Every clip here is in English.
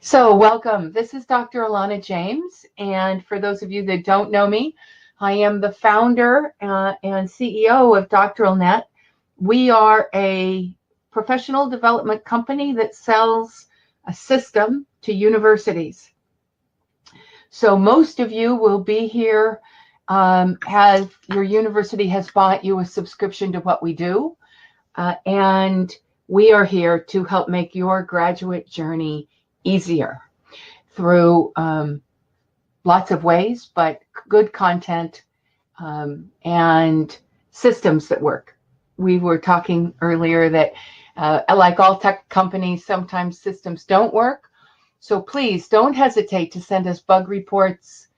So welcome. This is Dr. Alana James. And for those of you that don't know me, I am the founder and CEO of DoctoralNet. We are a professional development company that sells a system to universities. So most of you will be here as your university has bought you a subscription to what we do. And we are here to help make your graduate journey easier through lots of ways, but good content and systems that work. We were talking earlier that like all tech companies, sometimes systems don't work. So please don't hesitate to send us bug reports.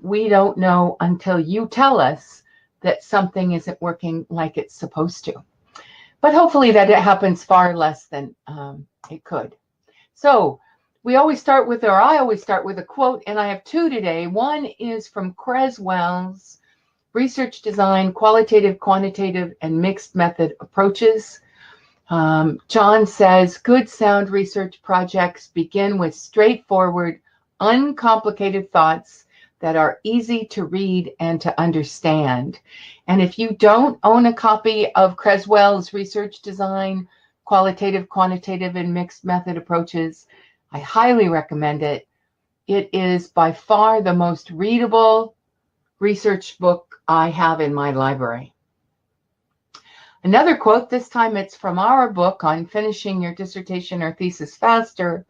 We don't know until you tell us that something isn't working like it's supposed to. But hopefully that it happens far less than it could. So I always start with a quote, and I have two today. One is from Creswell's Research Design, Qualitative, Quantitative, and Mixed Method Approaches. John says, good sound research projects begin with straightforward, uncomplicated thoughts that are easy to read and to understand. And if you don't own a copy of Creswell's Research Design, Qualitative, Quantitative, and Mixed Method Approaches, I highly recommend it. It is by far the most readable research book I have in my library. Another quote, this time it's from our book on finishing your dissertation or thesis faster.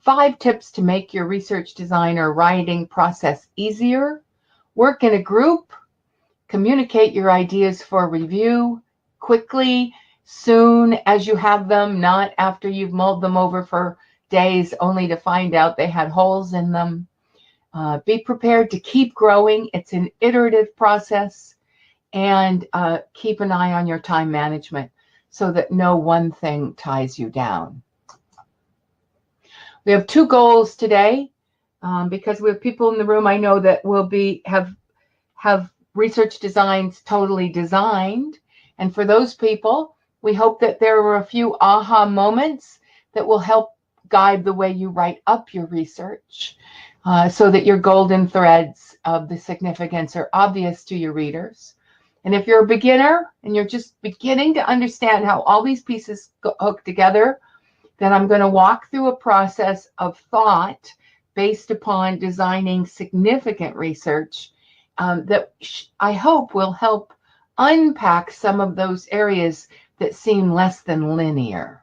5 tips to make your research design or writing process easier. Work in a group. Communicate your ideas for review quickly, soon as you have them, not after you've mulled them over for days only to find out they had holes in them. Be prepared to keep growing. It's an iterative process. And keep an eye on your time management so that no one thing ties you down. We have 2 goals today because we have people in the room I know that will have research designs totally designed. And for those people, we hope that there were a few aha moments that will help guide the way you write up your research so that your golden threads of the significance are obvious to your readers. And if you're a beginner and you're just beginning to understand how all these pieces hook together, then I'm going to walk through a process of thought based upon designing significant research that I hope will help unpack some of those areas that seem less than linear.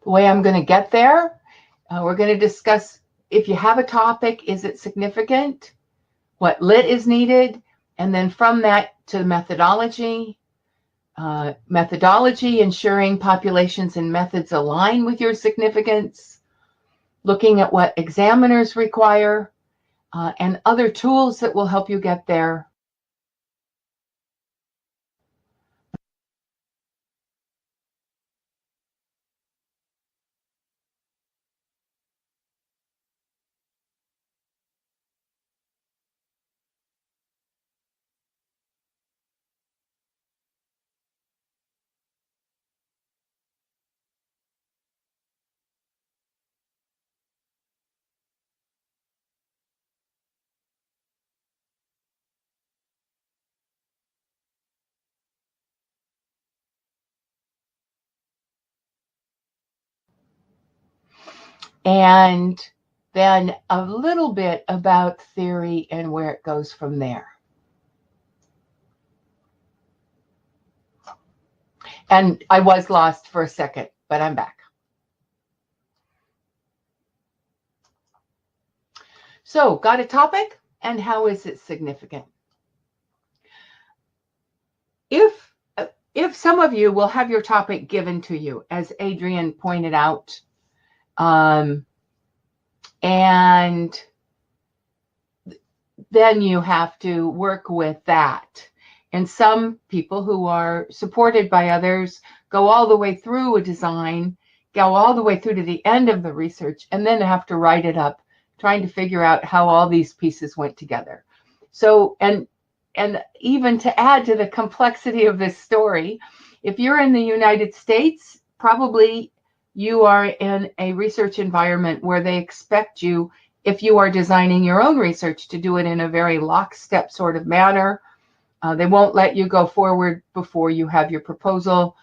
The way I'm going to get there, we're going to discuss if you have a topic, is it significant? What lit is needed, and then from that to methodology. Methodology, ensuring populations and methods align with your significance, looking at what examiners require, and other tools that will help you get there. And then a little bit about theory and where it goes from there. And I was lost for a second, but I'm back. So, got a topic, and how is it significant? If some of you will have your topic given to you, as Adrian pointed out, and then you have to work with that. And some people who are supported by others go all the way through a design, go all the way through to the end of the research, and then have to write it up, trying to figure out how all these pieces went together. So, and even to add to the complexity of this story, if you're in the United States, probably you are in a research environment where they expect you, if you are designing your own research, to do it in a very lockstep sort of manner. They won't let you go forward before you have your proposal,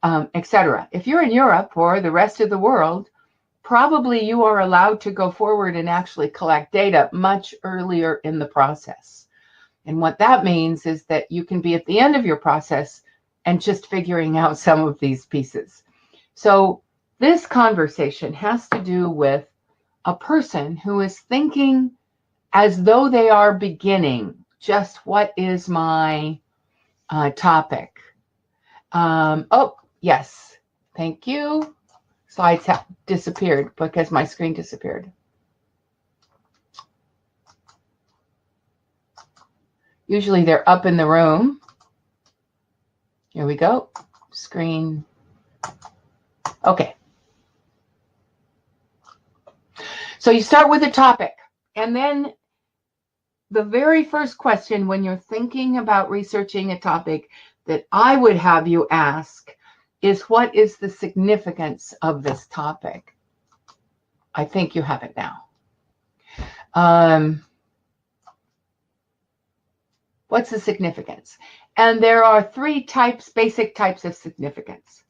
etc. If you're in Europe or the rest of the world, probably you are allowed to go forward and actually collect data much earlier in the process. And what that means is that you can be at the end of your process and just figuring out some of these pieces. So this conversation has to do with a person who is thinking as though they are beginning, just what is my topic? Oh, yes, thank you. Slides have disappeared because my screen disappeared. Usually they're up in the room. Here we go. Screen. Okay. So you start with a topic, and then the very first question when you're thinking about researching a topic that I would have you ask is, what is the significance of this topic? I think you have it now. What's the significance? And there are three types, basic types of significance.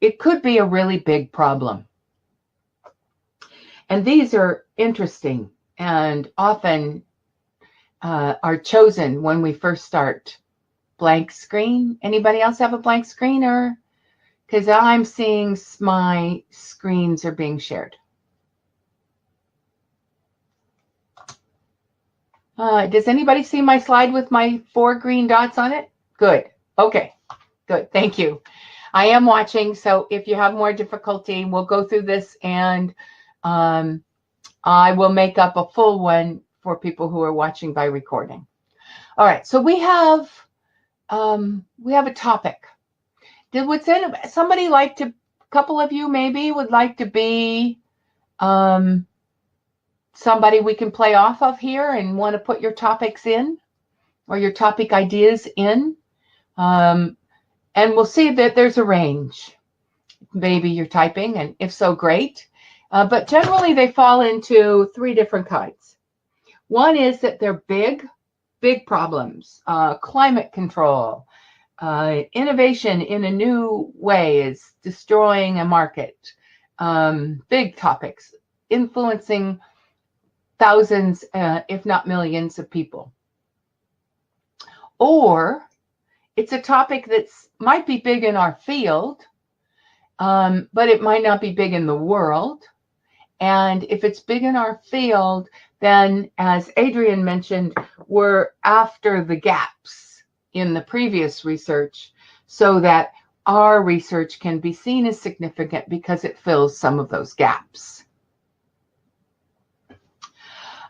It could be a really big problem. And these are interesting and often are chosen when we first start. Blank screen. Anybody else have a blank screen? Or because I'm seeing my screens are being shared. Does anybody see my slide with my 4 green dots on it? Good. Okay. Good. Thank you. I am watching, so if you have more difficulty, we'll go through this, and I will make up a full one for people who are watching by recording. All right. So we have a topic. Would somebody like to? A couple of you maybe would like to be somebody we can play off of here and want to put your topics in, or your topic ideas in. And we'll see that there's a range. Maybe you're typing, and if so, great. But generally, they fall into 3 different kinds. One is that they're big problems. Climate control, innovation in a new way is destroying a market. Big topics, influencing thousands, if not millions of people. Or it's a topic that might be big in our field, but it might not be big in the world. And if it's big in our field, then, as Adrian mentioned, we're after the gaps in the previous research so that our research can be seen as significant because it fills some of those gaps.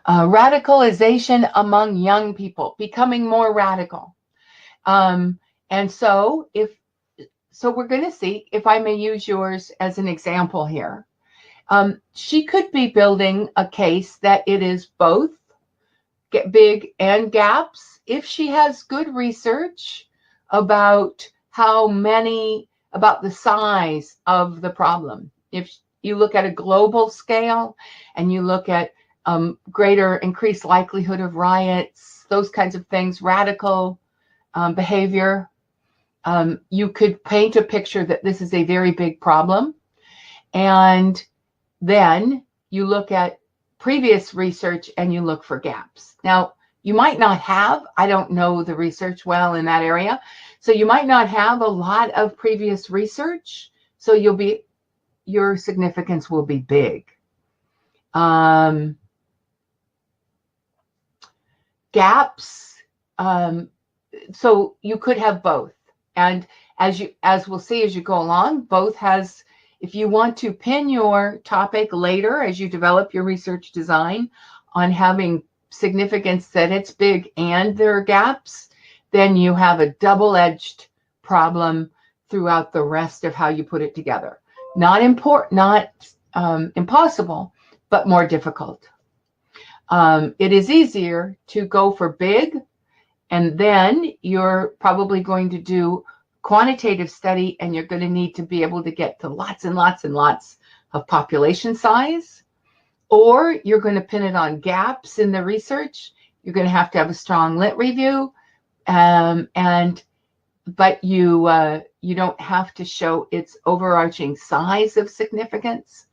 Radicalization among young people, becoming more radical. And so we're going to see, if I may use yours as an example here. She could be building a case that it is both big and gaps. If she has good research about about the size of the problem. If you look at a global scale and you look at greater increased likelihood of riots, those kinds of things, radical behavior, you could paint a picture that this is a very big problem. And then you look at previous research and you look for gaps. Now, you might not have, I don't know the research well in that area, so you might not have a lot of previous research, so your significance will be big. Gaps, so you could have both. And as we'll see as you go along, both has, if you want to pin your topic later as you develop your research design on having significance that it's big and there are gaps, then you have a double-edged problem throughout the rest of how you put it together. Not impossible, but more difficult. It is easier to go for big, and then you're probably going to do quantitative study, and you're going to need to be able to get to lots and lots and lots of population size, or you're going to pin it on gaps in the research. You're going to have a strong lit review, but you don't have to show its overarching size of significance.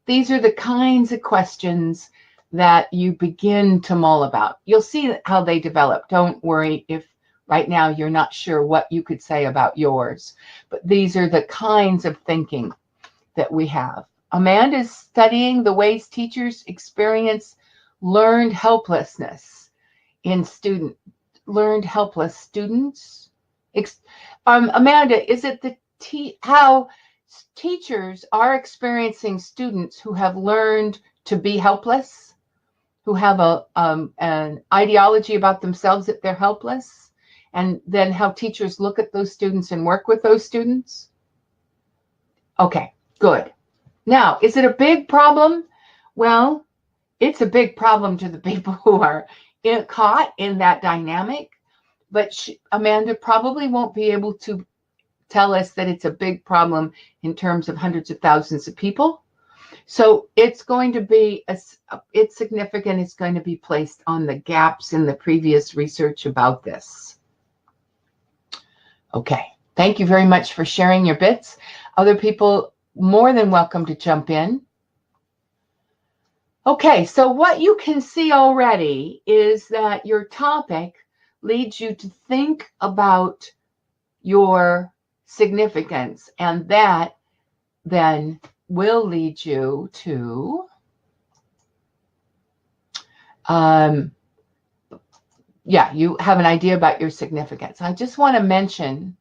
These are the kinds of questions that you begin to mull about. You'll see how they develop. Don't worry if right now you're not sure what you could say about yours, but these are the kinds of thinking that we have. Amanda's studying the ways teachers experience learned helplessness in learned helpless students. Amanda, is it how teachers are experiencing students who have learned to be helpless, who have an ideology about themselves that they're helpless, and then how teachers look at those students and work with those students? Okay, good. Now, is it a big problem? Well, it's a big problem to the people who are caught in that dynamic, but Amanda probably won't be able to tell us that it's a big problem in terms of hundreds of thousands of people. So it's going to be, it's significant. It's going to be placed on the gaps in the previous research about this. Okay, thank you very much for sharing your bits. Other people, more than welcome to jump in. Okay, so what you can see already is that your topic leads you to think about your significance, and that then will lead you to you have an idea about your significance. I just want to mention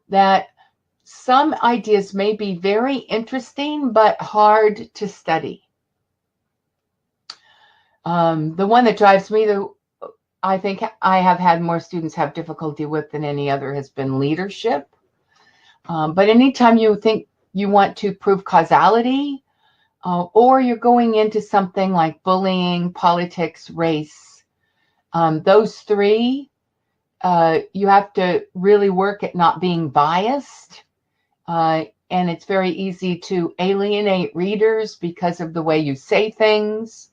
that some ideas may be very interesting but hard to study. The one that drives me, I think I have had more students have difficulty with than any other, has been leadership. But anytime you think you want to prove causality, or you're going into something like bullying, politics, race, those three, you have to really work at not being biased. And it's very easy to alienate readers because of the way you say things.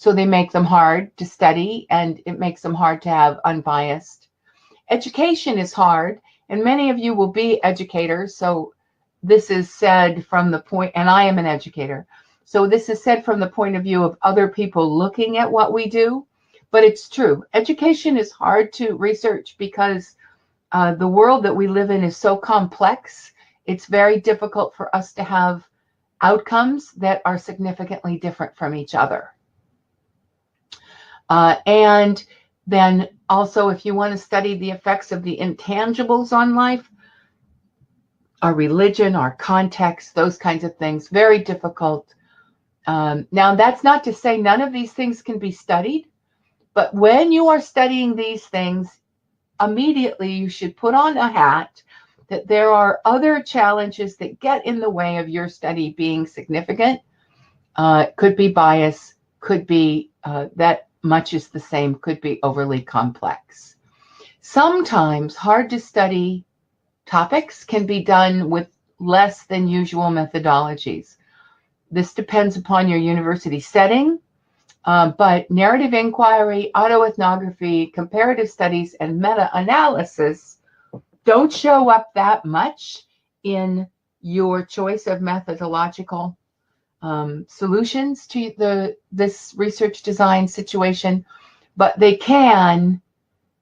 So they make them hard to study, and it makes them hard to have unbiased. Education is hard, and many of you will be educators. So this is said from the point, and I am an educator. So this is said from the point of view of other people looking at what we do, but it's true. Education is hard to research because the world that we live in is so complex. It's very difficult for us to have outcomes that are significantly different from each other. And then also, if you want to study the effects of the intangibles on life, our religion, our context, those kinds of things, very difficult. Now, that's not to say none of these things can be studied, but when you are studying these things, immediately you should put on a hat that there are other challenges that get in the way of your study being significant. Could be bias, could be that much is the same, could be overly complex. Sometimes hard to study topics can be done with less than usual methodologies. This depends upon your university setting, but narrative inquiry, autoethnography, comparative studies, and meta-analysis don't show up that much in your choice of methodological solutions to this research design situation, but they can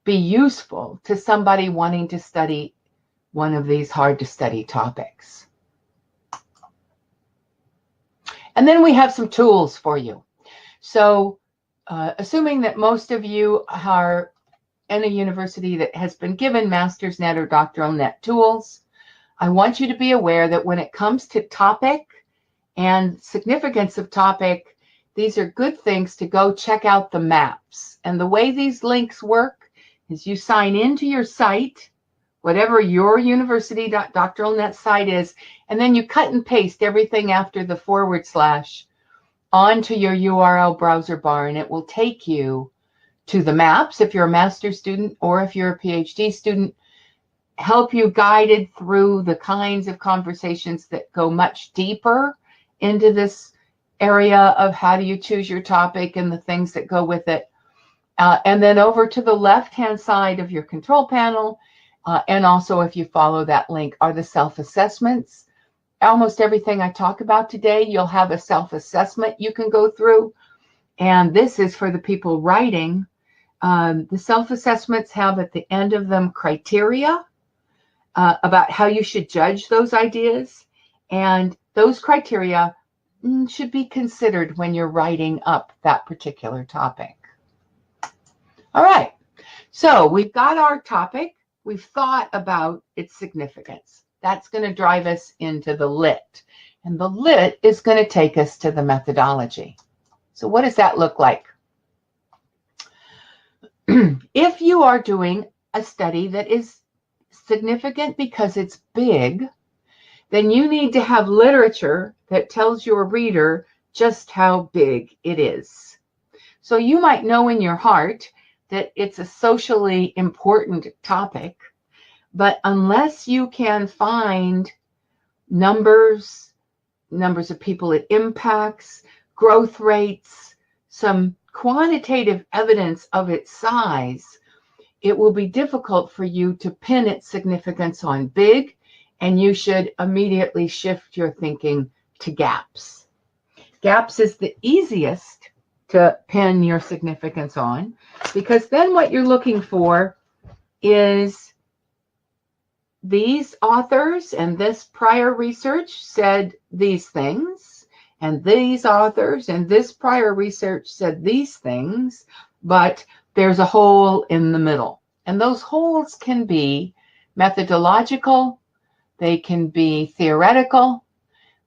be useful to somebody wanting to study one of these hard to study topics. And then we have some tools for you. So assuming that most of you are in a university that has been given Master's Net or Doctoral Net tools, I want you to be aware that when it comes to topic and significance of topic, these are good things to go check out the maps. And the way these links work is you sign into your site, whatever your university.doctoralnet site is, and then you cut and paste everything after the / onto your URL browser bar, and it will take you to the maps if you're a master's student, or if you're a PhD student, help you guided through the kinds of conversations that go much deeper into this area of how do you choose your topic and the things that go with it. And then over to the left-hand side of your control panel, and also if you follow that link, are the self-assessments. Almost everything I talk about today, you'll have a self-assessment you can go through. And this is for the people writing. The self-assessments have at the end of them criteria about how you should judge those ideas. And those criteria should be considered when you're writing up that particular topic. All right, so we've got our topic. We've thought about its significance. That's going to drive us into the lit. And the lit is going to take us to the methodology. So what does that look like? If you are doing a study that is significant because it's big, then you need to have literature that tells your reader just how big it is. So you might know in your heart that it's a socially important topic, but unless you can find numbers of people it impacts, growth rates, some quantitative evidence of its size, it will be difficult for you to pin its significance on big, and you should immediately shift your thinking to gaps. Gaps is the easiest to pin your significance on, because then what you're looking for is these authors and this prior research said these things, and these authors and this prior research said these things, but there's a hole in the middle. And those holes can be methodological, they can be theoretical,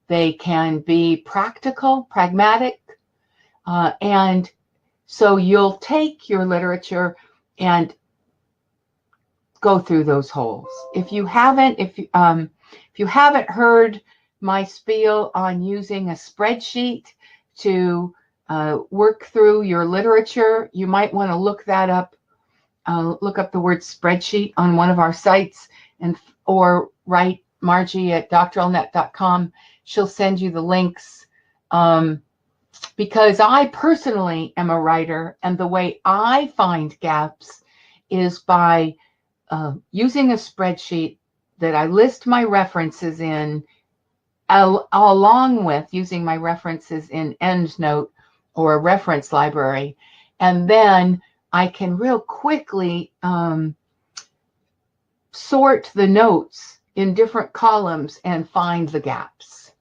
they can be practical, pragmatic. And so you'll take your literature and go through those holes. If you haven't heard my spiel on using a spreadsheet to work through your literature, you might want to look that up. Look up the word spreadsheet on one of our sites, or write Margie at doctoralnet.com. She'll send you the links. Because I personally am a writer, and the way I find gaps is by using a spreadsheet that I list my references in, along with using my references in EndNote or a reference library. And then I can real quickly sort the notes in different columns and find the gaps.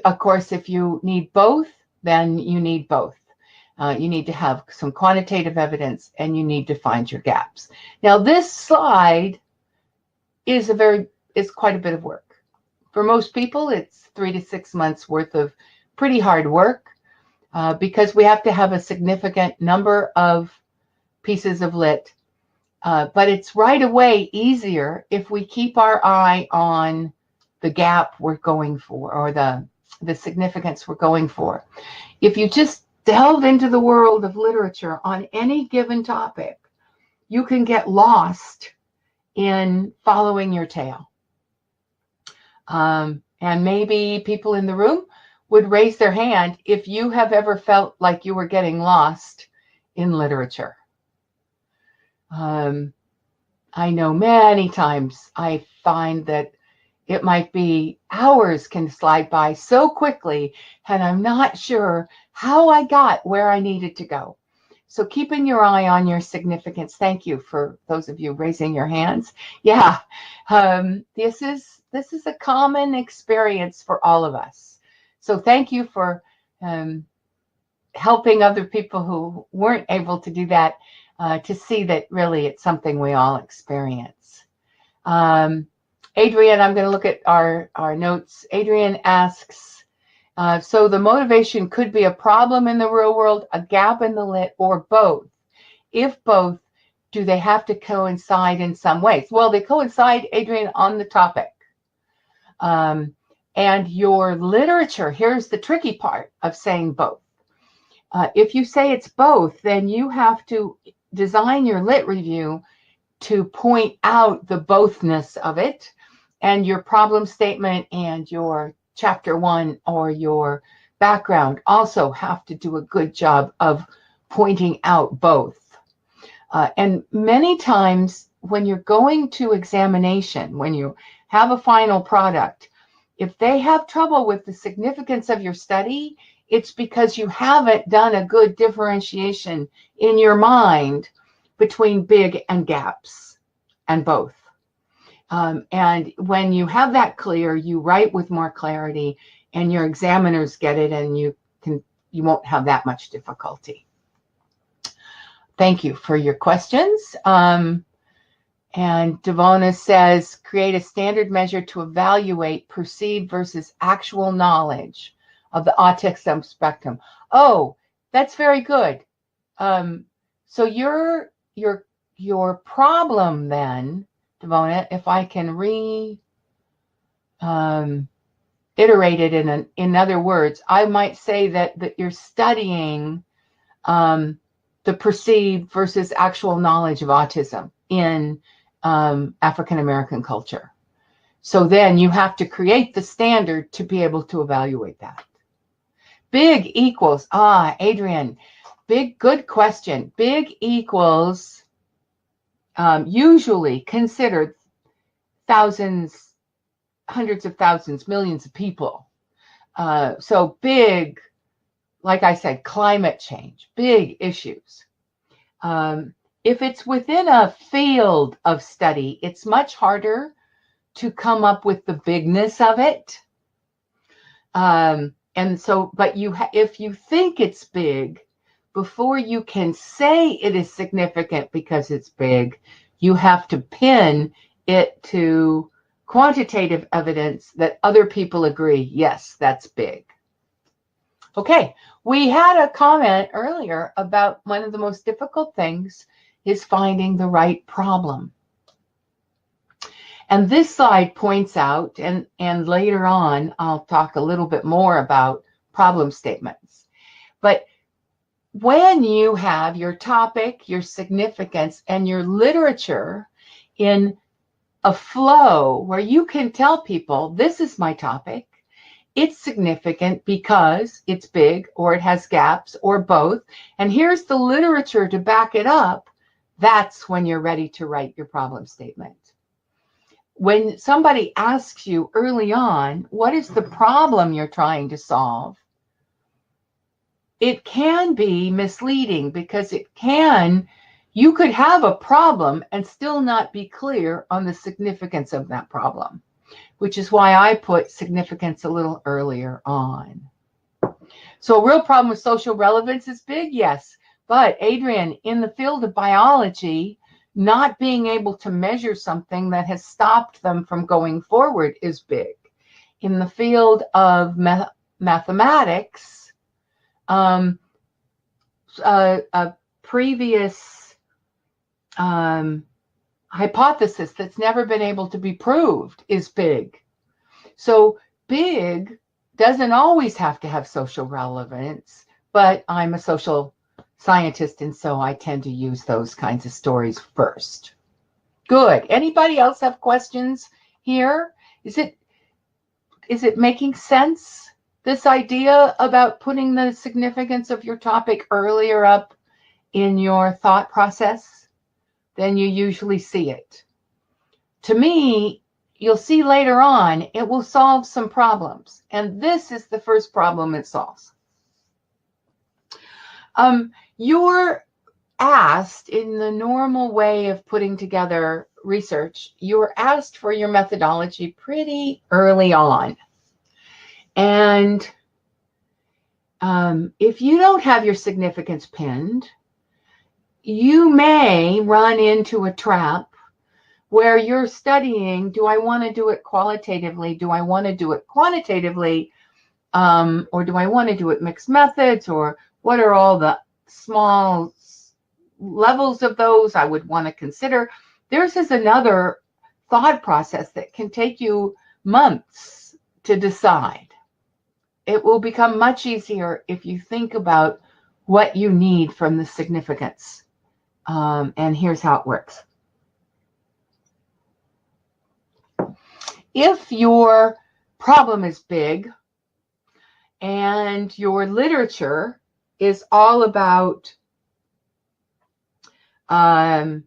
Of course, if you need both, then you need both. You need to have some quantitative evidence, and you need to find your gaps. Now, this slide is quite a bit of work. For most people, it's 3 to 6 months worth of pretty hard work because we have to have a significant number of pieces of lit. But it's right away easier if we keep our eye on the gap we're going for, or the significance we're going for. If you just delve into the world of literature on any given topic, you can get lost in following your tail. And maybe people in the room would raise their hand if you have ever felt like you were getting lost in literature. I know many times I find that it might be hours can slide by so quickly, and I'm not sure how I got where I needed to go. So keeping your eye on your significance. Thank you for those of you raising your hands. Yeah, this is a common experience for all of us. So thank you for helping other people who weren't able to do that to see that really it's something we all experience. Adrian, I'm going to look at our notes. Adrian asks, so the motivation could be a problem in the real world, a gap in the lit, or both. If both, do they have to coincide in some ways? Well, they coincide, Adrian, on the topic. And your literature, here's the tricky part of saying both. If you say it's both, then you have to design your lit review to point out the bothness of it, and your problem statement and your chapter 1 or your background also have to do a good job of pointing out both. And many times when you're going to examination, when you have a final product, if they have trouble with the significance of your study, it's because you haven't done a good differentiation in your mind between big and gaps and both. And when you have that clear, you write with more clarity and your examiners get it, and you won't have that much difficulty. Thank you for your questions. And Devona says, create a standard measure to evaluate perceived versus actual knowledge of the autism spectrum. Oh, that's very good. So your problem then, Devona, if I can iterate it in other words, I might say that you're studying the perceived versus actual knowledge of autism in African American culture. So then you have to create the standard to be able to evaluate that. Big equals, Adrian, good question. Big equals usually considered thousands, hundreds of thousands, millions of people. So big, like I said, climate change, big issues. If it's within a field of study, it's much harder to come up with the bigness of it. And so, but if you think it's big, before you can say it is significant because it's big, you have to pin it to quantitative evidence that other people agree, yes, that's big. Okay, we had a comment earlier about one of the most difficult things is finding the right problem. And this slide points out, and later on, I'll talk a little bit more about problem statements. But when you have your topic, your significance, and your literature in a flow where you can tell people, this is my topic, it's significant because it's big, or it has gaps, or both, and here's the literature to back it up, that's when you're ready to write your problem statement. When somebody asks you early on, what is the problem you're trying to solve? It can be misleading because you could have a problem and still not be clear on the significance of that problem, which is why I put significance a little earlier on. So a real problem with social relevance is big, yes. But Adrian, in the field of biology, not being able to measure something that has stopped them from going forward is big. In the field of mathematics, a previous hypothesis that's never been able to be proved is big. So big doesn't always have to have social relevance, but I'm a social scientist, and so I tend to use those kinds of stories first. Good. Anybody else have questions here? Is it making sense, this idea about putting the significance of your topic earlier up in your thought process than you usually see it? To me, you'll see later on, it will solve some problems. And this is the first problem it solves. You're asked, in the normal way of putting together research, you're asked for your methodology pretty early on. And if you don't have your significance pinned, you may run into a trap where you're studying, do I want to do it qualitatively? Do I want to do it quantitatively? Or do I want to do it mixed methods? Or what are all the small levels of those I would want to consider? There's another thought process that can take you months to decide. It will become much easier if you think about what you need from the significance. And here's how it works. if your problem is big and your literature is all about the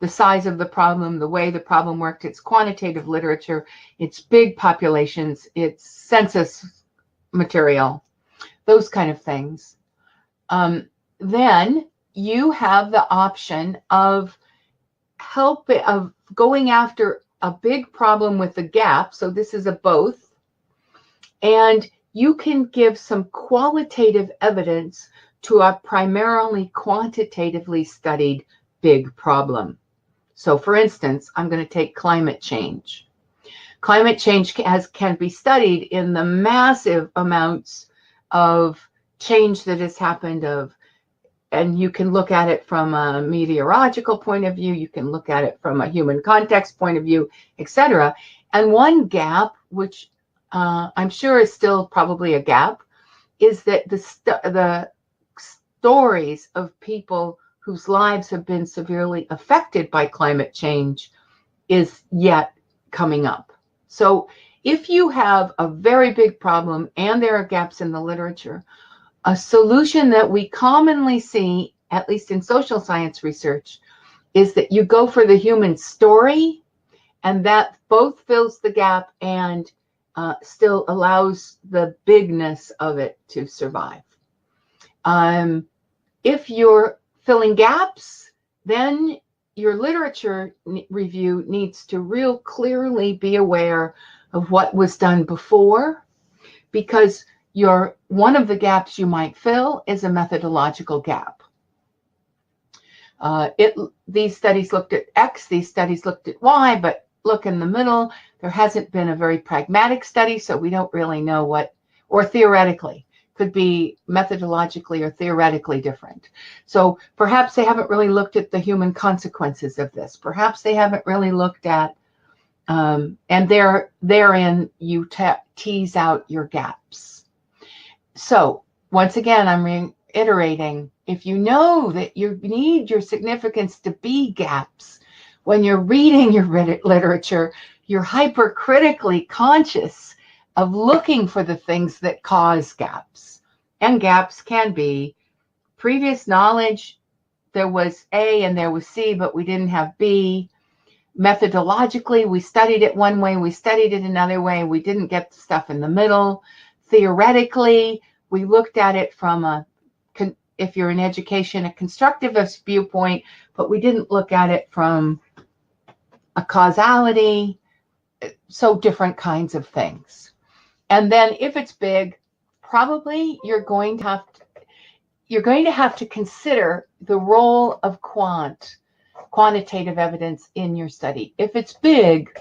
size of the problem, the way the problem worked, it's quantitative literature, it's big populations, it's census material, those kind of things, then you have the option of going after a big problem with a gap. So this is a both, and you can give some qualitative evidence to a primarily quantitatively studied big problem. So for instance, I'm going to take climate change. Climate change can be studied in the massive amounts of change that has happened, and you can look at it from a meteorological point of view, you can look at it from a human context point of view, etc. And one gap, which I'm sure is still probably a gap, is that the stories of people whose lives have been severely affected by climate change is yet coming up. So if you have a very big problem and there are gaps in the literature, a solution that we commonly see, at least in social science research, is that you go for the human story, and that both fills the gap and still allows the bigness of it to survive. If you're filling gaps, then your literature review needs to real clearly be aware of what was done before, because one of the gaps you might fill is a methodological gap. These studies looked at X, these studies looked at Y, but look in the middle, there hasn't been a very pragmatic study, so we don't really know what, or theoretically, could be methodologically or theoretically different. So perhaps they haven't really looked at the human consequences of this. Perhaps they haven't really looked at, and therein you tease out your gaps. So once again, I'm reiterating, if you know that you need your significance to be gaps, when you're reading your literature, you're hypercritically conscious of looking for the things that cause gaps. And gaps can be previous knowledge. There was A and there was C, but we didn't have B. Methodologically, we studied it one way, we studied it another way, we didn't get the stuff in the middle. Theoretically, we looked at it from if you're in education, a constructivist viewpoint, but we didn't look at it from a causality. So different kinds of things. And then if it's big, probably you're going to have to consider the role of quantitative evidence in your study. If it's big,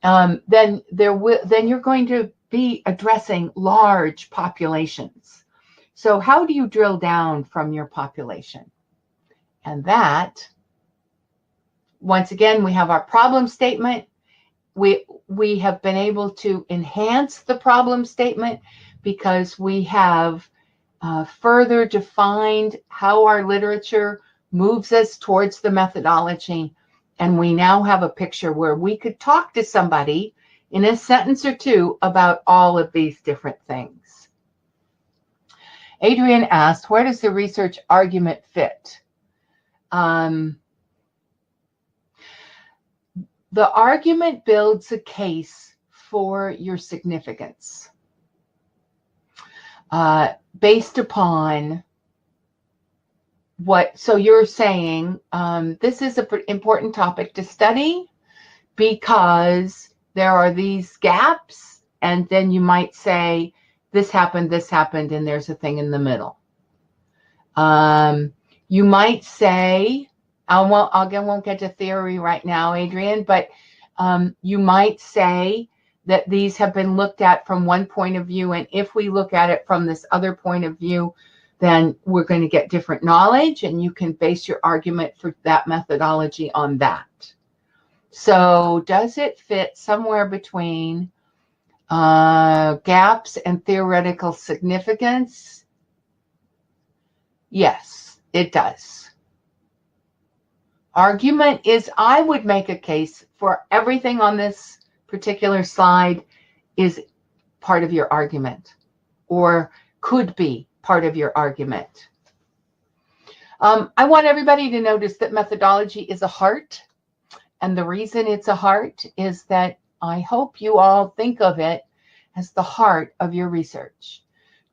then you're going to be addressing large populations. So how do you drill down from your population? And that, once again, we have our problem statement. We have been able to enhance the problem statement because we have further defined how our literature moves us towards the methodology. And we now have a picture where we could talk to somebody in a sentence or two about all of these different things. Adrian asked, where does the research argument fit? The argument builds a case for your significance based upon so you're saying this is an important topic to study because there are these gaps, and then you might say this happened, and there's a thing in the middle. You might say, I won't get to theory right now, Adrian, but you might say that these have been looked at from one point of view, and if we look at it from this other point of view, then we're going to get different knowledge, and you can base your argument for that methodology on that. So does it fit somewhere between gaps and theoretical significance? Yes, it does. Argument is, I would make a case for everything on this particular slide is part of your argument or could be part of your argument. I want everybody to notice that methodology is a heart. And the reason it's a heart is that I hope you all think of it as the heart of your research.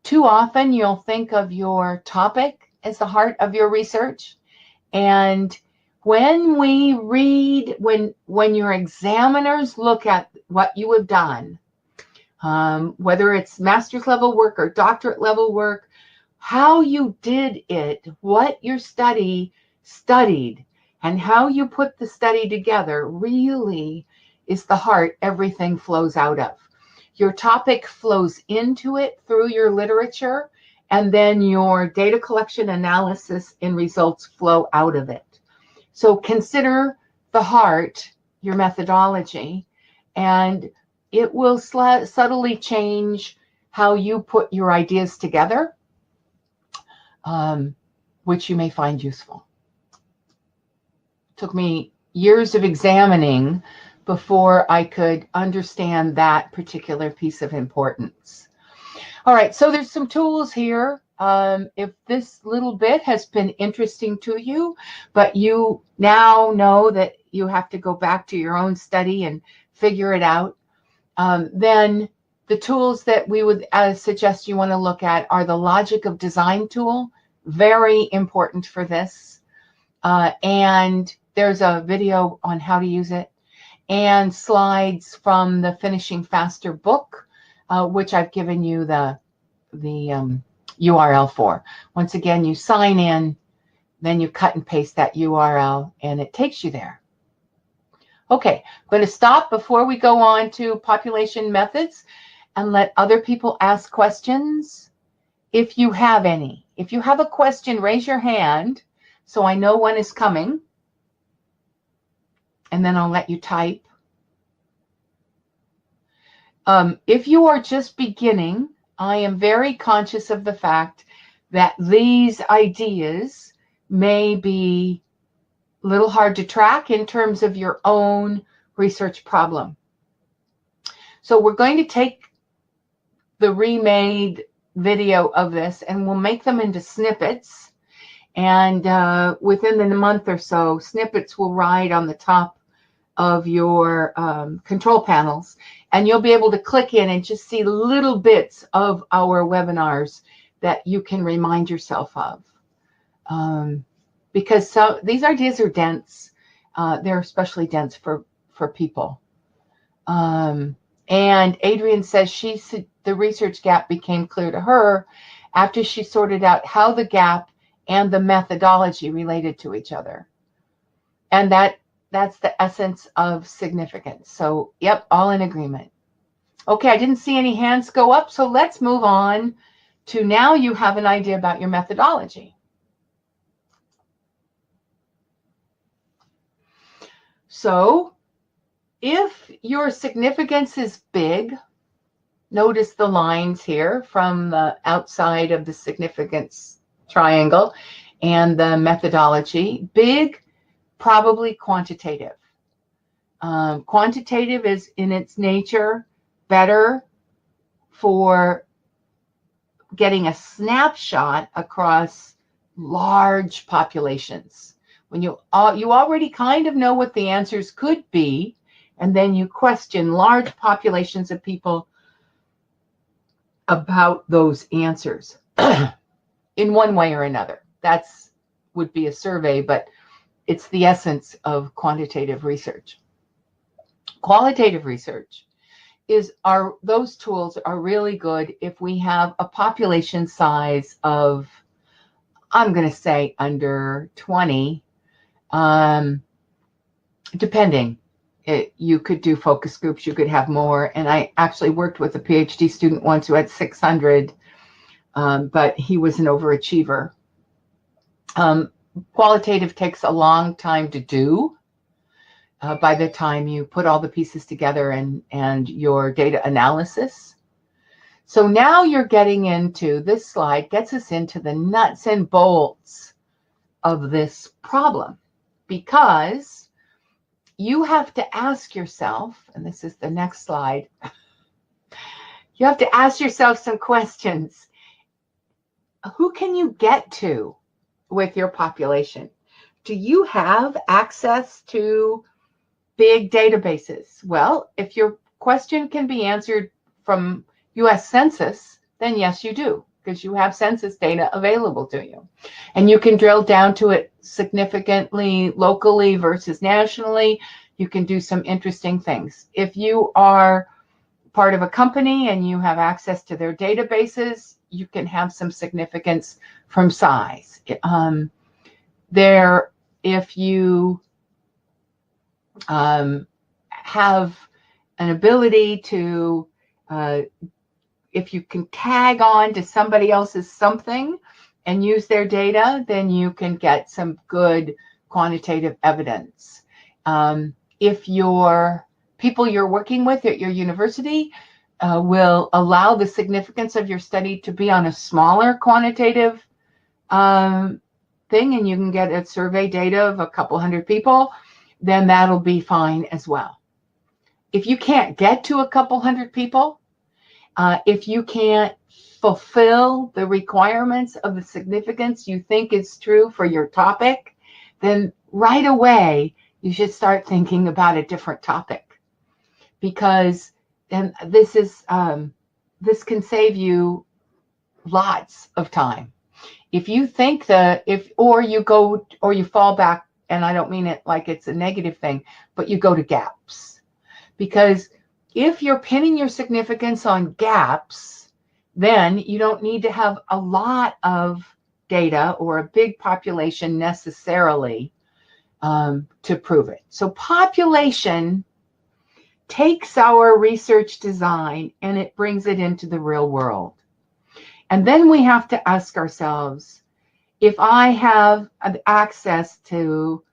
Too often you'll think of your topic as the heart of your research. And when we read, when your examiners look at what you have done, whether it's master's level work or doctorate level work, how you did it, what your study studied, and how you put the study together really is the heart everything flows out of. Your topic flows into it through your literature, and then your data collection, analysis, and results flow out of it. So consider the heart, your methodology, and it will subtly change how you put your ideas together, which you may find useful. It took me years of examining before I could understand that particular piece of importance. All right, so there's some tools here. If this little bit has been interesting to you, but you now know that you have to go back to your own study and figure it out, then the tools that we would suggest you want to look at are the Logic of Design tool, very important for this. And there's a video on how to use it, and slides from the Finishing Faster book, which I've given you the URL for. Once again, you sign in, then you cut and paste that URL, and it takes you there. Okay, I'm going to stop before we go on to population methods and let other people ask questions if you have any. If you have a question, raise your hand so I know one is coming, and then I'll let you type. If you are just beginning, I am very conscious of the fact that these ideas may be a little hard to track in terms of your own research problem. So we're going to take the remade video of this and we'll make them into snippets. And within the month or so, snippets will ride on the top of your control panels, and you'll be able to click in and just see little bits of our webinars that you can remind yourself of. Because these ideas are dense. They're especially dense for people. And Adrienne says the research gap became clear to her after she sorted out how the gap and the methodology related to each other. And that's the essence of significance. So, yep, all in agreement. Okay, I didn't see any hands go up, so let's move on to now you have an idea about your methodology. So, if your significance is big, notice the lines here from the outside of the significance triangle and the methodology. Big, probably quantitative. Quantitative is in its nature better for getting a snapshot across large populations. When you already kind of know what the answers could be, and then you question large populations of people about those answers in one way or another. That's would be a survey, but it's the essence of quantitative research. Qualitative research those tools are really good if we have a population size of, I'm going to say under 20, depending. You could do focus groups, you could have more. And I actually worked with a PhD student once who had 600, but he was an overachiever. Qualitative takes a long time to do. By the time you put all the pieces together and your data analysis. So now you're getting into, this slide gets us into the nuts and bolts of this problem, because you have to ask yourself, and this is the next slide, you have to ask yourself some questions. Who can you get to with your population? Do you have access to big databases? Well, if your question can be answered from US Census, then yes, you do, because you have census data available to you. And you can drill down to it significantly locally versus nationally. You can do some interesting things. If you are part of a company and you have access to their databases, you can have some significance from size. If you have an ability to, if you can tag on to somebody else's something and use their data, then you can get some good quantitative evidence. If your people you're working with at your university will allow the significance of your study to be on a smaller quantitative thing, and you can get a survey data of a couple hundred people, then that'll be fine as well. If you can't get to a couple hundred people, if you can't fulfill the requirements of the significance you think is true for your topic, then right away you should start thinking about a different topic, because and this can save you lots of time. If you think or you fall back, and I don't mean it like it's a negative thing, but you go to gaps. Because if you're pinning your significance on gaps, then you don't need to have a lot of data or a big population necessarily to prove it. So population takes our research design and it brings it into the real world. And then we have to ask ourselves, if I have access to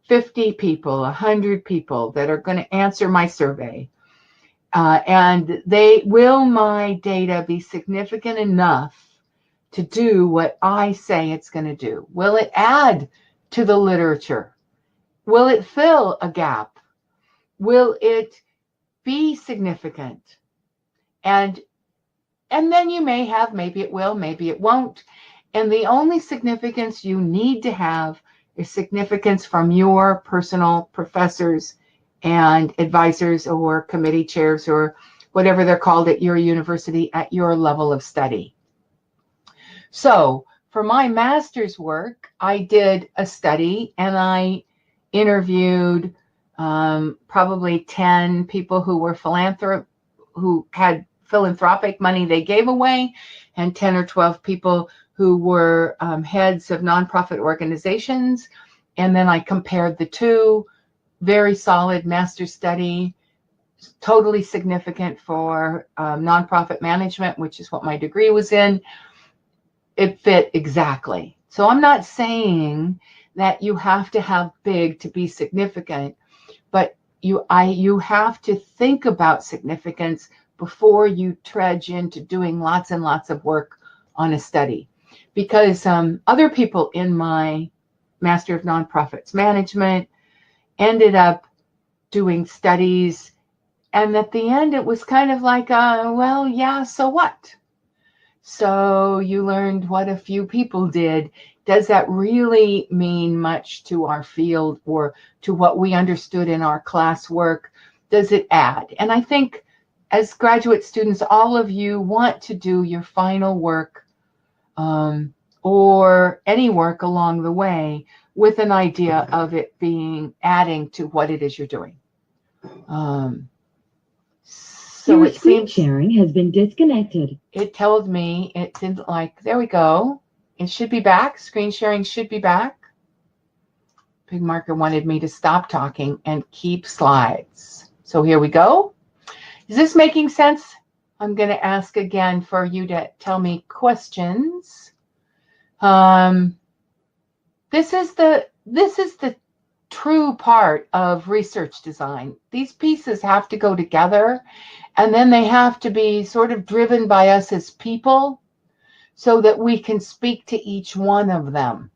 50 people, 100 people that are going to answer my survey, and will my data be significant enough to do what I say it's going to do? Will it add to the literature? Will it fill a gap? Will it be significant? And then you may have, maybe it will, maybe it won't. And the only significance you need to have is significance from your personal professors and advisors or committee chairs or whatever they're called at your university at your level of study. So for my master's work, I did a study and I interviewed probably 10 people who were who had philanthropic money they gave away, and 10 or 12 people who were heads of nonprofit organizations. And then I compared the two. Very solid master study, totally significant for nonprofit management, which is what my degree was in. It fit exactly. So I'm not saying that you have to have big to be significant, but you have to think about significance before you trudge into doing lots and lots of work on a study. Because other people in my Master of Nonprofits Management ended up doing studies, and at the end it was kind of like, well, yeah, so what? So you learned what a few people did. Does that really mean much to our field or to what we understood in our classwork? Does it add? And I think as graduate students, all of you want to do your final work or any work along the way with an idea of it adding to what it is you're doing. So your screen sharing has been disconnected. It told me it didn't there we go. It should be back. Screen sharing should be back. Big Marker wanted me to stop talking and keep slides. So here we go. Is this making sense? I'm going to ask again for you to tell me questions. This is the true part of research design. These pieces have to go together, and then they have to be sort of driven by us as people so that we can speak to each one of them.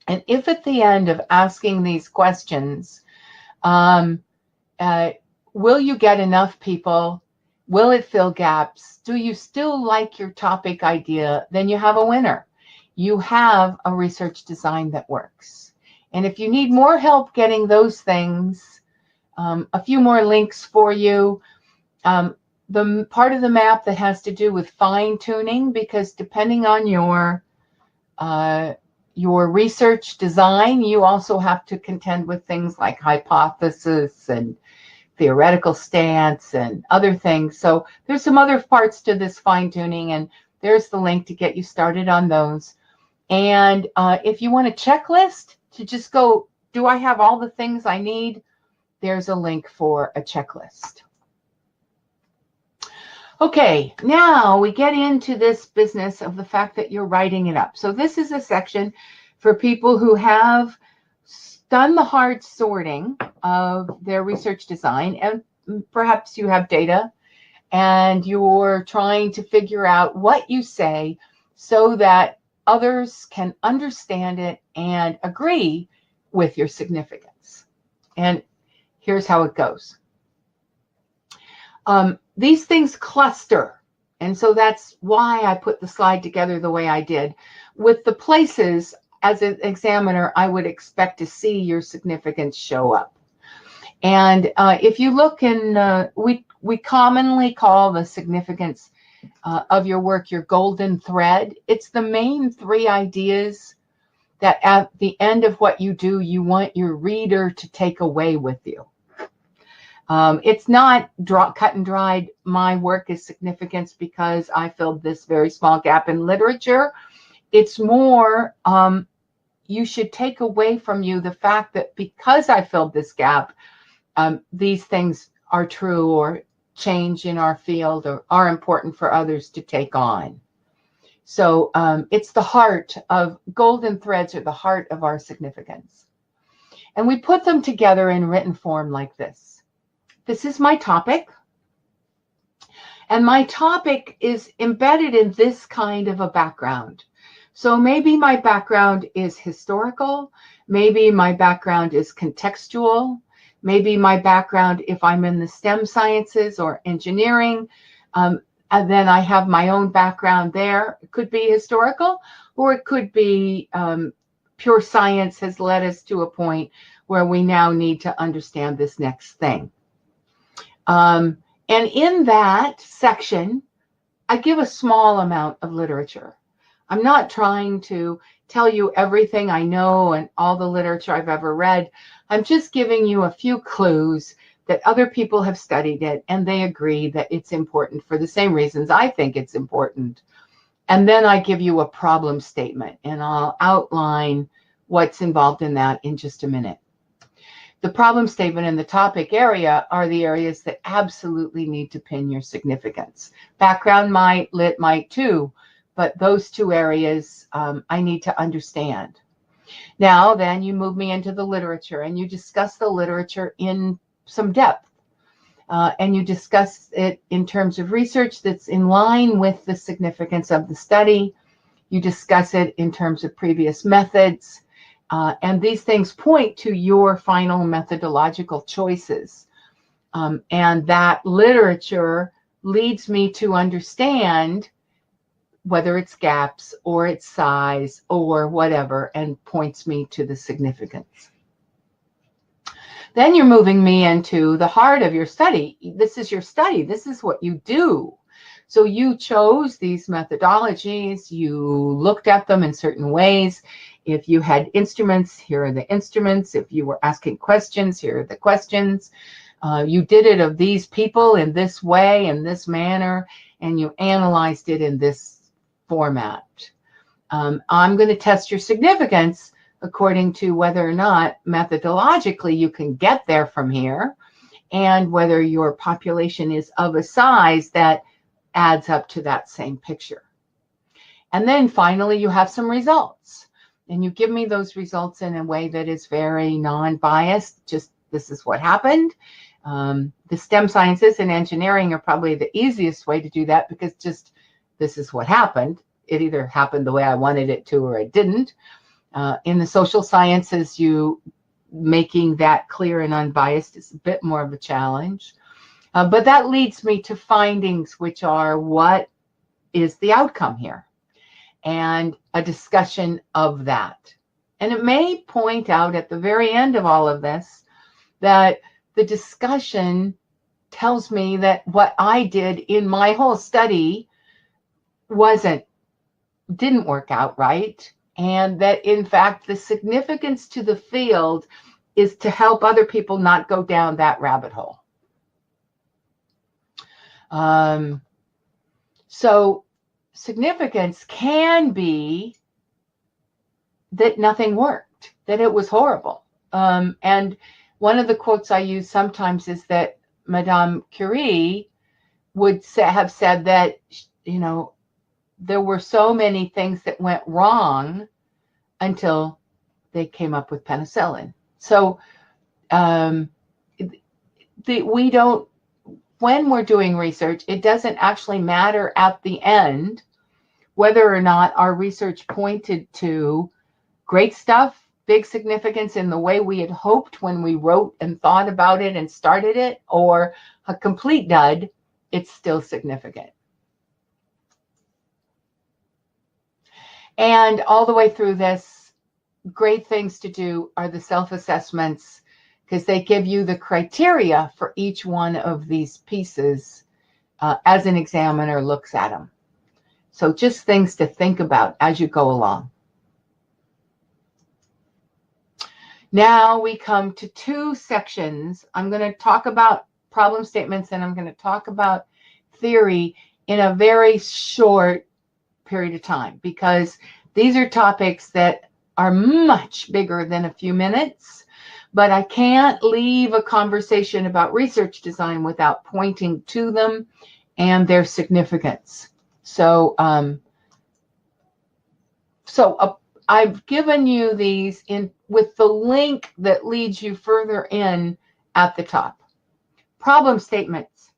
And if at the end of asking these questions, will you get enough people? Will it fill gaps? Do you still like your topic idea? Then you have a winner. You have a research design that works. And if you need more help getting those things, a few more links for you. The part of the map that has to do with fine tuning, because depending on your research design, you also have to contend with things like hypothesis and theoretical stance and other things. So there's some other parts to this fine tuning, and there's the link to get you started on those. And if you want a checklist to just go, do I have all the things I need? There's a link for a checklist. Okay, now we get into this business of the fact that you're writing it up. So this is a section for people who have done the hard sorting of their research design, and perhaps you have data and you're trying to figure out what you say so that others can understand it and agree with your significance. And here's how it goes. These things cluster. And so that's why I put the slide together the way I did. With the places, as an examiner, I would expect to see your significance show up. And if you look in, we commonly call the significance of your work your golden thread. It's the main 3 ideas that at the end of what you do, you want your reader to take away with you. It's not cut and dried. My work is significance because I filled this very small gap in literature. It's more, you should take away from you the fact that because I filled this gap, these things are true or change in our field or are important for others to take on. So it's the heart of golden threads, are the heart of our significance. And we put them together in written form like this. This is my topic. And my topic is embedded in this kind of a background. So maybe my background is historical. Maybe my background is contextual. Maybe my background, if I'm in the STEM sciences or engineering, and then I have my own background there. It could be historical, or it could be pure science has led us to a point where we now need to understand this next thing. And in that section, I give a small amount of literature. I'm not trying to tell you everything I know and all the literature I've ever read. I'm just giving you a few clues that other people have studied it and they agree that it's important for the same reasons I think it's important. And then I give you a problem statement, and I'll outline what's involved in that in just a minute. The problem statement and the topic area are the areas that absolutely need to pin your significance. Background might, lit might too, but those 2 areas I need to understand. Now then you move me into the literature and you discuss the literature in some depth. And you discuss it in terms of research that's in line with the significance of the study. You discuss it in terms of previous methods. And these things point to your final methodological choices. And that literature leads me to understand whether it's gaps or its size or whatever, and points me to the significance. Then you're moving me into the heart of your study. This is your study. This is what you do. So you chose these methodologies. You looked at them in certain ways. If you had instruments, here are the instruments. If you were asking questions, here are the questions. You did it of these people in this way, in this manner, and you analyzed it in this format. I'm going to test your significance according to whether or not methodologically you can get there from here, and whether your population is of a size that adds up to that same picture. And then finally, you have some results. And you give me those results in a way that is very non-biased. Just, this is what happened. The STEM sciences and engineering are probably the easiest way to do that, because just, this is what happened. It either happened the way I wanted it to or it didn't. In the social sciences, making that clear and unbiased is a bit more of a challenge. But that leads me to findings, which are what is the outcome here, and a discussion of that. And it may point out at the very end of all of this that the discussion tells me that what I did in my whole study didn't work out right, and that in fact the significance to the field is to help other people not go down that rabbit hole. So significance can be that nothing worked, that it was horrible. And one of the quotes I use sometimes is that Madame Curie would have said that, there were so many things that went wrong until they came up with penicillin. So when we're doing research, it doesn't actually matter at the end whether or not our research pointed to great stuff, big significance in the way we had hoped when we wrote and thought about it and started it, or a complete dud. It's still significant. And all the way through this, great things to do are the self-assessments, because they give you the criteria for each one of these pieces as an examiner looks at them. So just things to think about as you go along. Now we come to two sections. I'm going to talk about problem statements, and I'm going to talk about theory in a very short period of time, because these are topics that are much bigger than a few minutes, but I can't leave a conversation about research design without pointing to them and their significance. So, I've given you these with the link that leads you further in at the top. Problem statements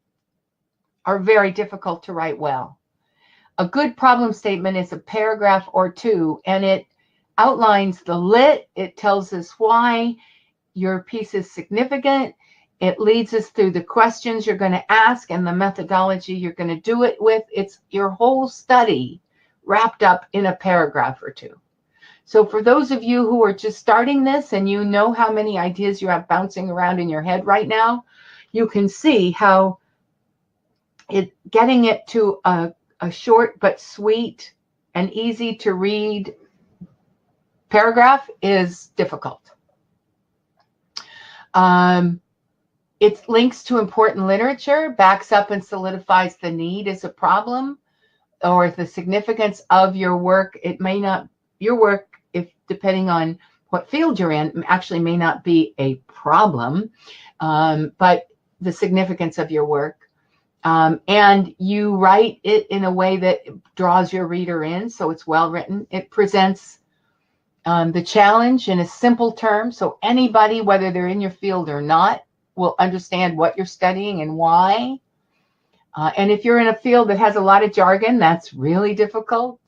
are very difficult to write well. A good problem statement is a paragraph or two, and it outlines the lit. It tells us why your piece is significant. It leads us through the questions you're going to ask and the methodology you're going to do it with. It's your whole study wrapped up in a paragraph or two. So for those of you who are just starting this and you know how many ideas you have bouncing around in your head right now, you can see how getting it to a short but sweet and easy to read paragraph is difficult. It links to important literature, backs up and solidifies the need as a problem or the significance of your work. It may not, your work, if depending on what field you're in, actually may not be a problem, but the significance of your work. And you write it in a way that draws your reader in, so it's well written. It presents the challenge in a simple term, so anybody, whether they're in your field or not, will understand what you're studying and why. And if you're in a field that has a lot of jargon, that's really difficult.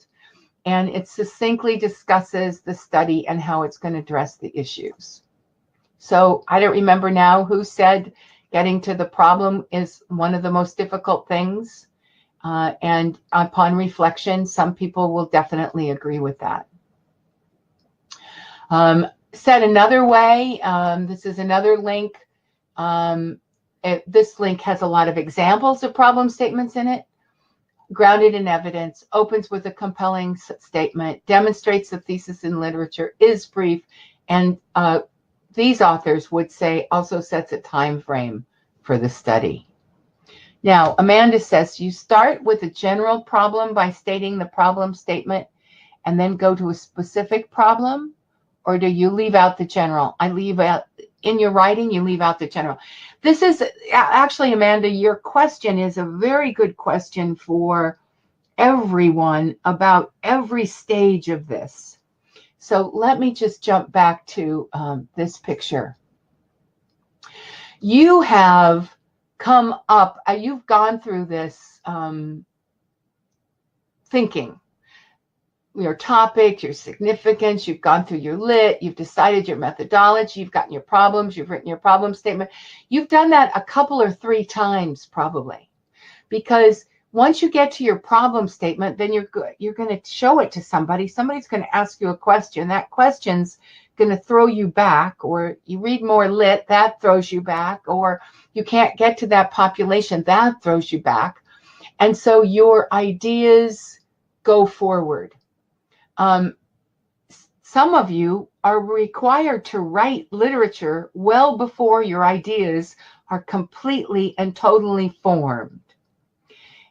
And it succinctly discusses the study and how it's going to address the issues. So I don't remember now who said getting to the problem is one of the most difficult things. And upon reflection, some people will definitely agree with that. Said another way, this is another link. This link has a lot of examples of problem statements in it. Grounded in evidence, opens with a compelling statement, demonstrates the thesis in literature, is brief, and these authors would say also sets a time frame for the study. Now, Amanda says, you start with a general problem by stating the problem statement and then go to a specific problem, or do you leave out the general? I leave out, in your writing, you leave out the general. This is actually, Amanda, your question is a very good question for everyone about every stage of this. So let me just jump back to this picture. You have come up, you've gone through this thinking. your topic, your significance, you've gone through your lit, you've decided your methodology, you've gotten your problems, you've written your problem statement. You've done that a couple or 3 times probably, because once you get to your problem statement, then you're good. You're going to show it to somebody. Somebody's going to ask you a question. That question's going to throw you back, or you read more lit, that throws you back, or you can't get to that population, that throws you back. And so your ideas go forward. Some of you are required to write literature well before your ideas are completely and totally formed.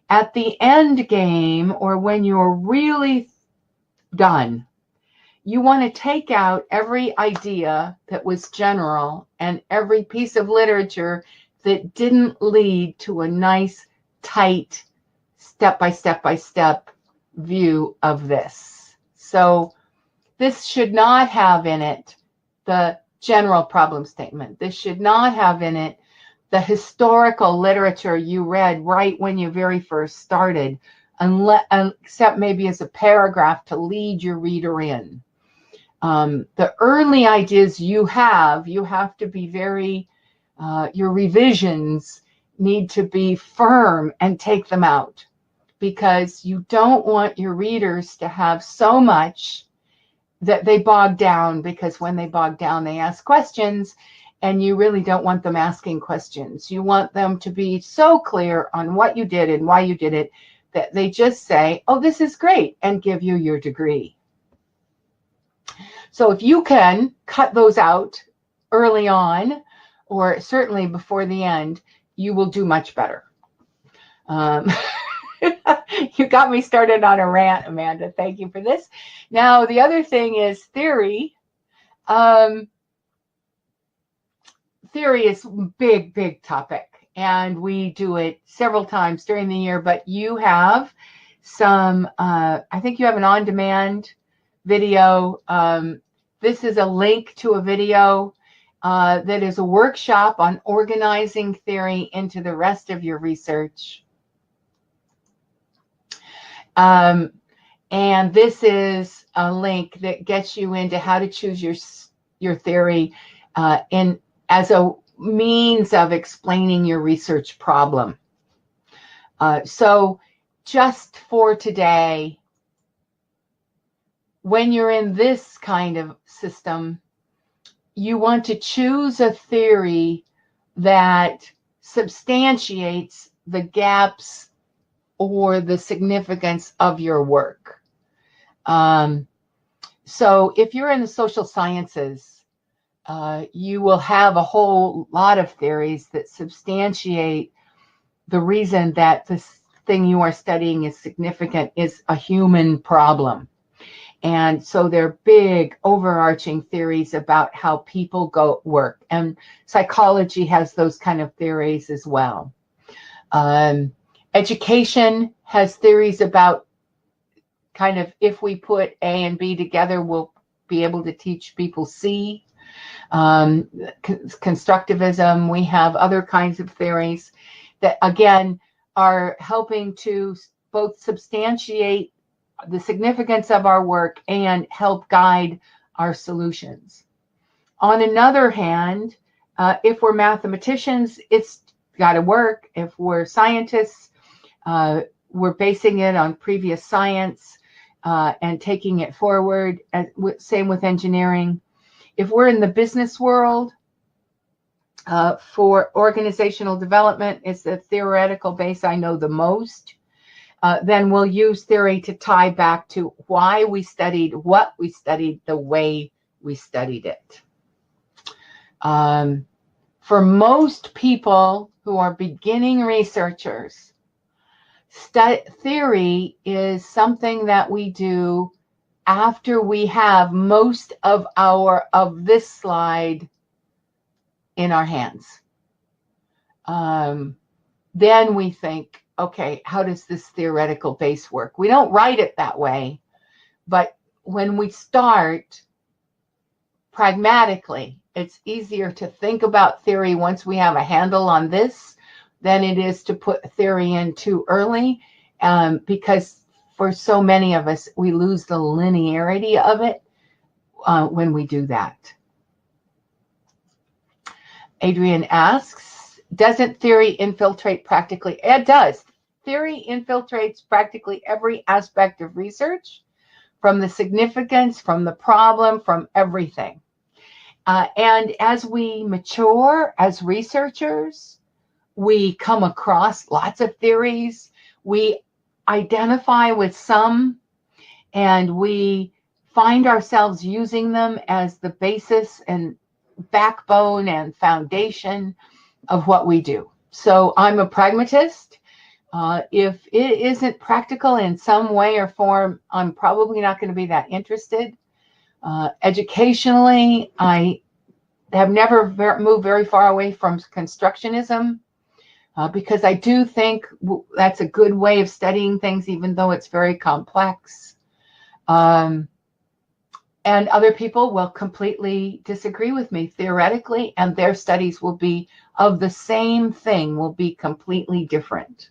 At the end game, or when you're really done, you want to take out every idea that was general and every piece of literature that didn't lead to a nice, tight, step-by-step view of this. So this should not have in it the general problem statement. This should not have in it the historical literature you read right when you very first started, except maybe as a paragraph to lead your reader in. The early ideas you have to be very, your revisions need to be firm and take them out, because you don't want your readers to have so much that they bog down, because when they bog down, they ask questions, and you really don't want them asking questions. You want them to be so clear on what you did and why you did it that they just say, oh, this is great, and give you your degree. So if you can cut those out early on, or certainly before the end, you will do much better. You got me started on a rant, Amanda. Thank you for this. Now, the other thing is theory. Theory is a big, big topic, and we do it several times during the year, but you have some, I think you have an on-demand video. This is a link to a video that is a workshop on organizing theory into the rest of your research. And this is a link that gets you into how to choose your theory as a means of explaining your research problem. So just for today, when you're in this kind of system, you want to choose a theory that substantiates the gaps or the significance of your work. So if you're in the social sciences, you will have a whole lot of theories that substantiate the reason that this thing you are studying is significant is a human problem. And so they're big overarching theories about how people work. And psychology has those kind of theories as well. Education has theories about kind of, if we put A and B together, we'll be able to teach people C. Constructivism, we have other kinds of theories that, again, are helping to both substantiate the significance of our work and help guide our solutions. On another hand, if we're mathematicians, it's got to work. If we're scientists, we're basing it on previous science and taking it forward. Same with engineering. If we're in the business world, for organizational development, it's the theoretical base I know the most. Then we'll use theory to tie back to why we studied what we studied the way we studied it. For most people who are beginning researchers, theory is something that we do after we have most of this slide in our hands. Then we think, okay, how does this theoretical base work? We don't write it that way, but when we start pragmatically, it's easier to think about theory once we have a handle on this than it is to put theory in too early, because for so many of us, we lose the linearity of it when we do that. Adrian asks, doesn't theory infiltrate practically? It does. Theory infiltrates practically every aspect of research, from the significance, from the problem, from everything. And as we mature as researchers, we come across lots of theories. We identify with some, and we find ourselves using them as the basis and backbone and foundation of what we do. So I'm a pragmatist. If it isn't practical in some way or form, I'm probably not going to be that interested. Educationally, I have never moved very far away from constructionism because I do think that's a good way of studying things, even though it's very complex. And other people will completely disagree with me theoretically, and their studies will be of the same thing, will be completely different.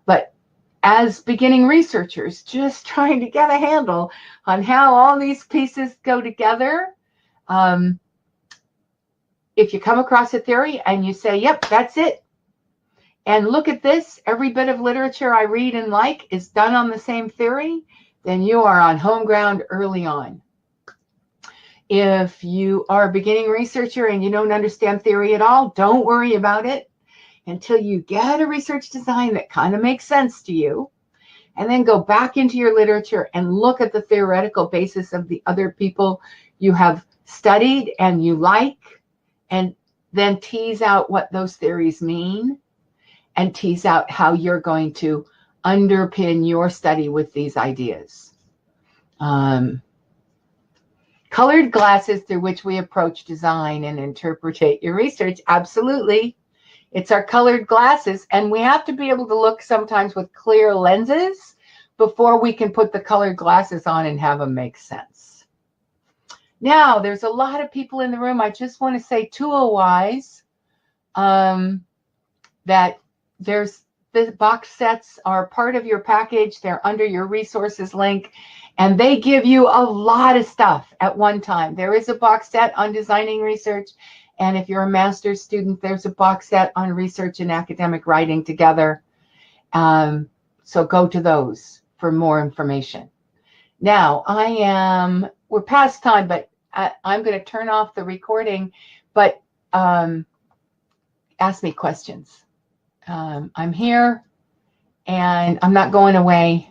But as beginning researchers, just trying to get a handle on how all these pieces go together, if you come across a theory and you say, yep, that's it, and look at this, every bit of literature I read and like is done on the same theory, then you are on home ground early on. If you are a beginning researcher and you don't understand theory at all, don't worry about it until you get a research design that kind of makes sense to you, and then go back into your literature and look at the theoretical basis of the other people you have studied and you like, and then tease out what those theories mean and tease out how you're going to underpin your study with these ideas. Colored glasses through which we approach design and interpret your research. Absolutely. It's our colored glasses, and we have to be able to look sometimes with clear lenses before we can put the colored glasses on and have them make sense. Now, there's a lot of people in the room. I just want to say tool-wise that there's the box sets are part of your package. They're under your resources link, and they give you a lot of stuff at one time. There is a box set on designing research, and if you're a master's student, there's a box set on research and academic writing together. So go to those for more information. Now, we're past time, but I'm going to turn off the recording, but ask me questions. I'm here, and I'm not going away.